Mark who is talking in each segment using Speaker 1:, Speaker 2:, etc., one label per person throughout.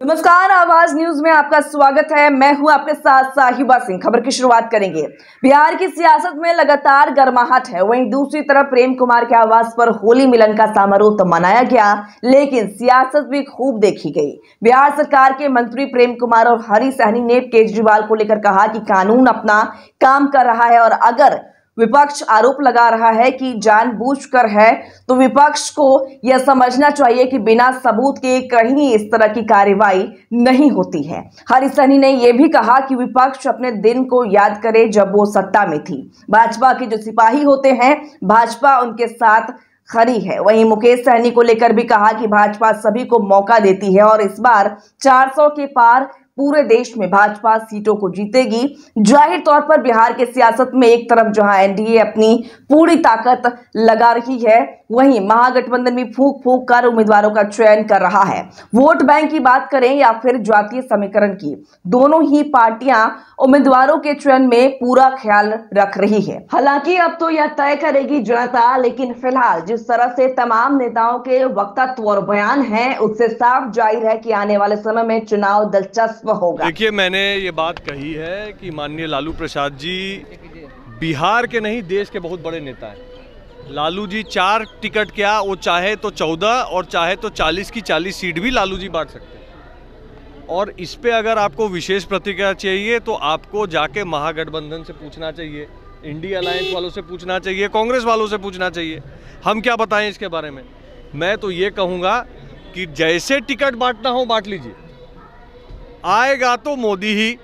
Speaker 1: नमस्कार, आवाज न्यूज में आपका स्वागत है। मैं हूं आपके साथ साहिबा सिंह। खबर की शुरुआत करेंगे। बिहार की सियासत में लगातार गर्माहट है। वहीं दूसरी तरफ प्रेम कुमार के आवास पर होली मिलन का समारोह तो मनाया गया, लेकिन सियासत भी खूब देखी गई। बिहार सरकार के मंत्री प्रेम कुमार और हरी सहनी ने केजरीवाल को लेकर कहा कि कानून अपना काम कर रहा है और अगर विपक्ष आरोप लगा रहा है कि जानबूझकर है, तो विपक्ष को यह समझना चाहिए कि बिना सबूत के कहीं इस तरह की कार्रवाई नहीं होती है। हरी सहनी ने यह भी कहा कि विपक्ष अपने दिन को याद करे जब वो सत्ता में थी। भाजपा के जो सिपाही होते हैं, भाजपा उनके साथ खड़ी है। वहीं मुकेश सहनी को लेकर भी कहा कि भाजपा सभी को मौका देती है और इस बार 400 के पार पूरे देश में भाजपा सीटों को जीतेगी। जाहिर तौर पर बिहार के सियासत में एक तरफ जहां एनडीए अपनी पूरी ताकत लगा रही है, वहीं महागठबंधन भी फूंक फूंक कर उम्मीदवारों का चयन कर रहा है। वोट बैंक की बात करें या फिर जातीय समीकरण की, दोनों ही पार्टियां उम्मीदवारों के चयन में पूरा ख्याल रख रही है। हालांकि अब तो यह तय करेगी जनता, लेकिन फिलहाल जिस तरह से तमाम नेताओं के वक्तव्य और बयान हैं, उससे साफ जाहिर है कि आने वाले समय में चुनाव दिलचस्प होगा।
Speaker 2: देखिए, मैंने ये बात कही है कि माननीय लालू प्रसाद जी बिहार के नहीं, देश के बहुत बड़े नेता हैं। लालू जी 4 टिकट क्या, वो चाहे तो 14 और चाहे तो 40 की 40 सीट भी लालू जी बांट सकते हैं। और इस पे अगर आपको विशेष प्रतिक्रिया चाहिए तो आपको जाके महागठबंधन से पूछना चाहिए, इंडिया अलायंस वालों से पूछना चाहिए, कांग्रेस वालों से पूछना चाहिए। हम क्या बताएं इसके बारे में। मैं तो ये कहूँगा कि जैसे टिकट बांटना हो बांट लीजिए, आएगा तो मोदी ही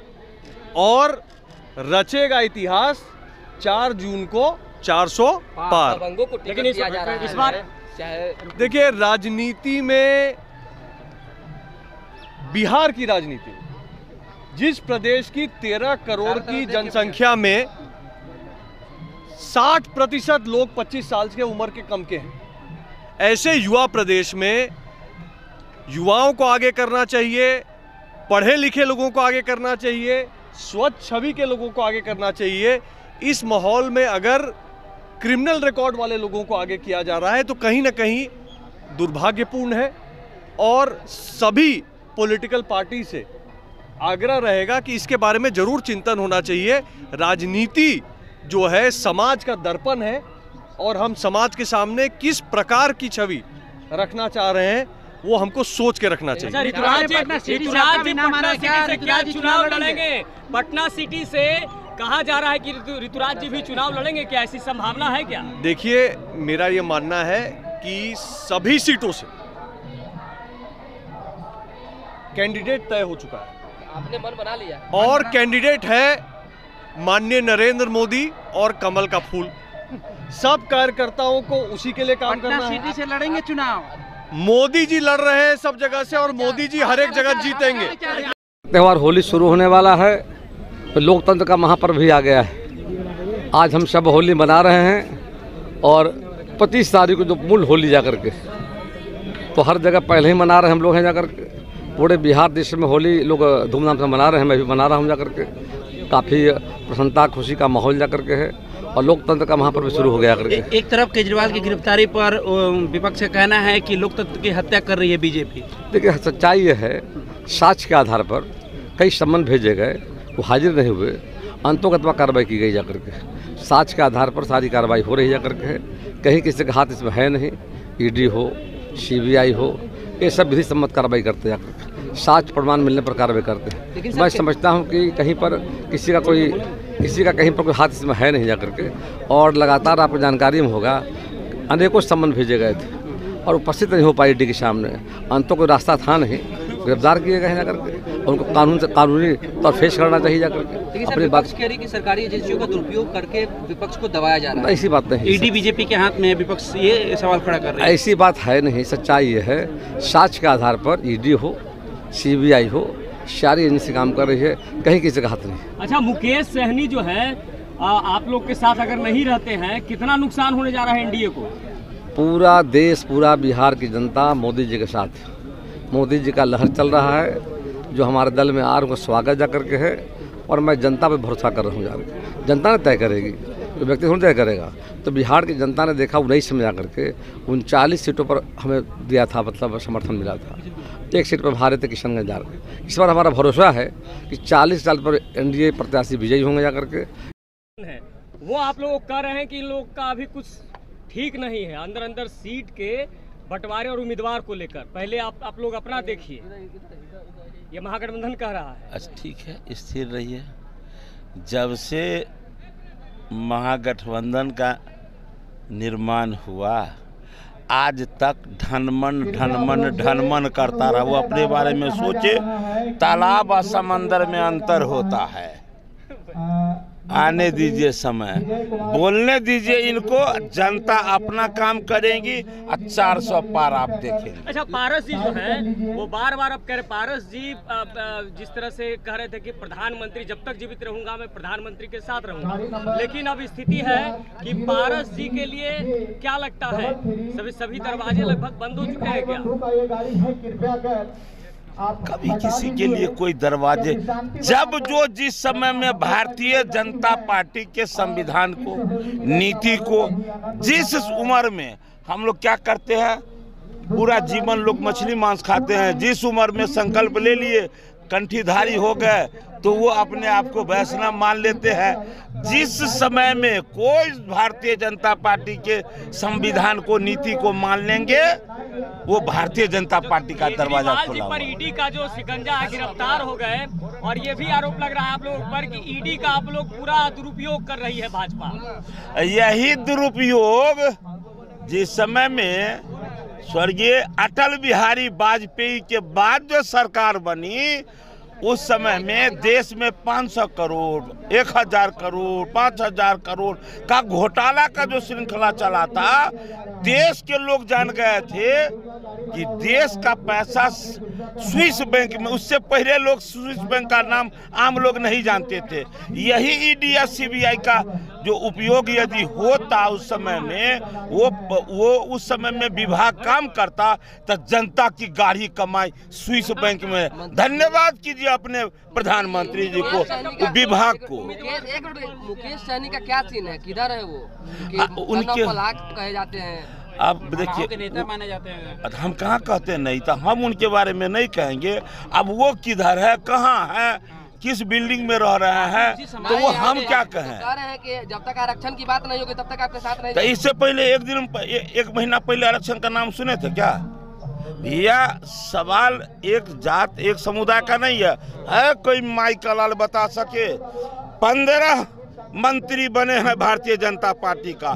Speaker 2: और रचेगा इतिहास 4 जून को 400 पार।
Speaker 3: लेकिन इस बार
Speaker 2: देखिए, राजनीति में, बिहार की राजनीति, जिस प्रदेश की 13 करोड़ की जनसंख्या में 60% लोग 25 साल के उम्र के कम के हैं, ऐसे युवा प्रदेश में युवाओं को आगे करना चाहिए, पढ़े लिखे लोगों को आगे करना चाहिए, स्वच्छ छवि के लोगों को आगे करना चाहिए। इस माहौल में अगर क्रिमिनल रिकॉर्ड वाले लोगों को आगे किया जा रहा है तो कहीं ना कहीं दुर्भाग्यपूर्ण है। और सभी पॉलिटिकल पार्टी से आग्रह रहेगा कि इसके बारे में जरूर चिंतन होना चाहिए। राजनीति जो है समाज का दर्पण है और हम समाज के सामने किस प्रकार की छवि रखना चाह रहे हैं वो हमको सोच के रखना चाहिए।
Speaker 3: ऋतुराज जी पटना सिटी से क्या चुनाव लड़ेंगे? पटना सिटी से कहा जा रहा है कि ऋतुराज जी भी चुनाव लड़ेंगे, क्या ऐसी संभावना है क्या? देखिए,
Speaker 2: मेरा ये मानना है कि सभी सीटों से कैंडिडेट तय हो चुका है।
Speaker 3: आपने मन बना लिया
Speaker 2: और कैंडिडेट है माननीय नरेंद्र मोदी और कमल का फूल। सब कार्यकर्ताओं को उसी के लिए काम करना है।
Speaker 4: सिटी से लड़ेंगे चुनाव।
Speaker 2: मोदी जी लड़ रहे हैं सब जगह से और मोदी जी हर एक जगह जीतेंगे।
Speaker 5: त्यौहार होली शुरू होने वाला है तो लोकतंत्र का महापर्व भी आ गया है। आज हम सब होली मना रहे हैं और 25 तारीख को जो मूल होली जाकर के, तो हर जगह पहले ही मना रहे हैं हम लोग हैं जाकर के। पूरे बिहार देश में होली लोग धूमधाम से मना रहे हैं, मैं भी मना रहा हूँ जाकर के। काफ़ी प्रसन्नता खुशी का माहौल जाकर के है और लोकतंत्र का महापर्व शुरू हो गया करके।
Speaker 4: एक तरफ केजरीवाल की गिरफ्तारी पर विपक्ष का कहना है कि लोकतंत्र की हत्या कर रही है बीजेपी।
Speaker 5: देखिए, सच्चाई ये है, साक्ष्य के आधार पर कई सम्मन भेजे गए, वो हाजिर नहीं हुए, अंतोगत्वा कार्रवाई की गई जाकर के। साक्ष्य के आधार पर सारी कार्रवाई हो रही जाकर के है। कहीं किसी का हाथ इसमें है नहीं। ईडी हो, सीबीआई हो, ये सब विधि सम्मत कार्रवाई करते हैं जाकर के, साक्ष्य प्रमाण मिलने पर कार्रवाई करते हैं। मैं समझता हूँ कि कहीं पर किसी का कहीं पर कोई हाथ इसमें है नहीं जाकर के। और लगातार आपको जानकारी में होगा, अनेकों सम्मन भेजे गए थे और उपस्थित नहीं हो पाई ईडी के सामने। अंतों कोई रास्ता था नहीं, गिरफ्तार किए गए जाकर के। उनको कानूनी तौर फेस करना चाहिए जाकर के। अपनी बात कह रही कि सरकारी एजेंसियों का दुरुपयोग करके विपक्ष को दबाया जा रहा है। ऐसी बात नहीं।
Speaker 4: ईडी बीजेपी के हाथ में, विपक्ष ये सवाल खड़ा कर रहा है।
Speaker 5: ऐसी बात है नहीं। सच्चाई ये है, साक्ष्य के आधार पर ईडी हो, सीबीआई हो, सारी एजेंसी काम कर रही है, कहीं किसी का हाथ नहीं।
Speaker 3: अच्छा, मुकेश सहनी जो है आप लोग के साथ अगर नहीं रहते हैं, कितना नुकसान होने जा रहा है एनडीए को?
Speaker 5: पूरा देश, पूरा बिहार की जनता मोदी जी के साथ। मोदी जी का लहर चल रहा है जो हमारे दल में आ रहा, उनका स्वागत जा करके है और मैं जनता पे भरोसा कर रहा हूँ। जनता ने तय करेगी व्यक्ति थोड़ी तय करेगा। तो बिहार की जनता ने देखा, वो नहीं समझा करके 39 सीटों पर हमें दिया था, मतलब समर्थन मिला था। 1 सीट पर हारे थे किशनगंज जा रहे। इस बार हमारा भरोसा है कि 40 साल पर एनडीए प्रत्याशी विजयी होंगे जा करके।
Speaker 3: वो आप लोग कह रहे हैं कि इन लोग का अभी कुछ ठीक नहीं है, अंदर अंदर सीट के बंटवारे और उम्मीदवार को लेकर। पहले आप लोग अपना देखिए, ये महागठबंधन कह रहा है।
Speaker 6: अच्छा ठीक है, स्थिर रहिए। जब से महागठबंधन का निर्माण हुआ आज तक ढनमन करता रहा। वो अपने बारे में सोचे, तालाब और समंदर में अंतर होता है। आने दीजिए समय, बोलने दीजिए इनको, जनता अपना काम करेंगी और 400 पार आप देखेंगे।
Speaker 3: अच्छा, पारस जी जो है वो बार बार अब कह रहे, पारस जी जिस तरह से कह रहे थे कि प्रधानमंत्री, जब तक जीवित रहूंगा मैं प्रधानमंत्री के साथ रहूंगा, लेकिन अब स्थिति है कि पारस जी के लिए क्या लगता है, सभी दरवाजे लगभग बंद हो चुके हैं क्या?
Speaker 6: कभी किसी के लिए कोई दरवाजे, जब जो जिस समय में भारतीय जनता पार्टी के संविधान को, नीति को, जिस उम्र में हम लोग क्या करते हैं, पूरा जीवन लोग मछली मांस खाते हैं, जिस उम्र में संकल्प ले लिए, कंठीधारी हो गए, तो वो अपने आप को वैष्णव मान लेते हैं। जिस समय में कोई भारतीय जनता पार्टी के संविधान को, नीति को मान लेंगे, वो भारतीय जनता पार्टी का दरवाजा खुला हुआ।
Speaker 3: पर ईडी का जो शिकंजा है, गिरफ्तार हो गए, और ये भी आरोप लग रहा है आप लोगों पर कि ईडी का आप लोग पूरा दुरुपयोग कर रही है भाजपा।
Speaker 6: यही दुरुपयोग जिस समय में स्वर्गीय अटल बिहारी वाजपेयी के बाद जो सरकार बनी, उस समय में देश में 500 करोड़, 1000 करोड़, 5000 करोड़ का घोटाला का जो श्रृंखला चला था, देश के लोग जान गए थे कि देश का पैसा स्विस बैंक में, उससे पहले लोग स्विस बैंक का नाम आम लोग नहीं जानते थे। यही ईडी या सीबीआई का जो उपयोग यदि होता उस समय में, वो उस समय में विभाग काम करता, तो जनता की गाढ़ी कमाई स्विस बैंक में। धन्यवाद कीजिए अपने प्रधानमंत्री जी को, विभाग को।
Speaker 7: मुकेश सहनी का क्या सीन है, किधर है वो?
Speaker 6: उनके
Speaker 7: कहे जाते हैं,
Speaker 6: अब देखिए
Speaker 4: नेता माने जाते हैं।
Speaker 6: हम कहाँ कहते नहीं, तो हम उनके बारे में नहीं कहेंगे। अब वो किधर है, कहाँ है, किस बिल्डिंग में रह रहे हैं, तो वो हम क्या कहें।
Speaker 7: कह रहे हैं कि जब तक आरक्षण की बात नहीं होगी तब तक आपके साथ नहीं।
Speaker 6: तो इससे पहले एक महीना पहले आरक्षण का नाम सुने थे क्या भैया? सवाल एक जात, एक समुदाय का नहीं है कोई माई का लाल बता सके। 15 मंत्री बने हैं भारतीय जनता पार्टी का,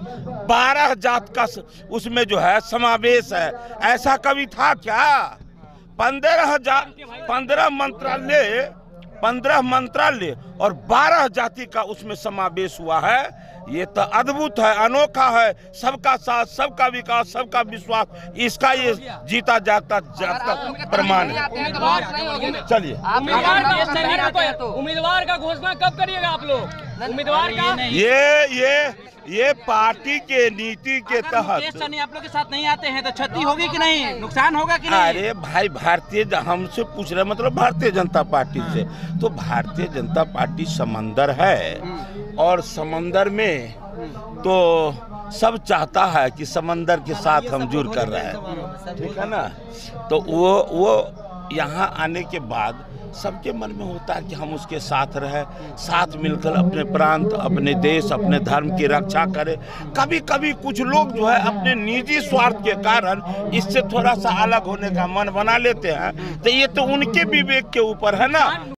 Speaker 6: 12 जात का उसमें जो है समावेश है। ऐसा कभी था क्या? 15 मंत्रालय और 12 जाति का उसमें समावेश हुआ है। ये तो अद्भुत है, अनोखा है। सबका साथ, सबका विकास, सबका विश्वास, इसका ये जीता जाता प्रमाण है। चलिए,
Speaker 3: उम्मीदवार का घोषणा कब करिएगा आप लोग? उम्मीदवार का
Speaker 6: ये पार्टी के नीति के तहत
Speaker 4: आप लोग के साथ नहीं आते हैं तो क्षति होगी कि नहीं, नुकसान होगा कि नहीं?
Speaker 6: अरे भाई, हमसे पूछ रहे, मतलब भारतीय जनता पार्टी से, तो भारतीय जनता पार्टी समंदर है, और समंदर में तो सब चाहता है कि समंदर के साथ हम जुड़ कर रहे हैं, ठीक है ना। तो वो यहाँ आने के बाद सबके मन में होता है कि हम उसके साथ रहें, साथ मिलकर अपने प्रांत, अपने देश, अपने धर्म की रक्षा करें। कभी कभी कुछ लोग जो है अपने निजी स्वार्थ के कारण इससे थोड़ा सा अलग होने का मन बना लेते हैं, तो ये तो उनके विवेक के ऊपर है ना।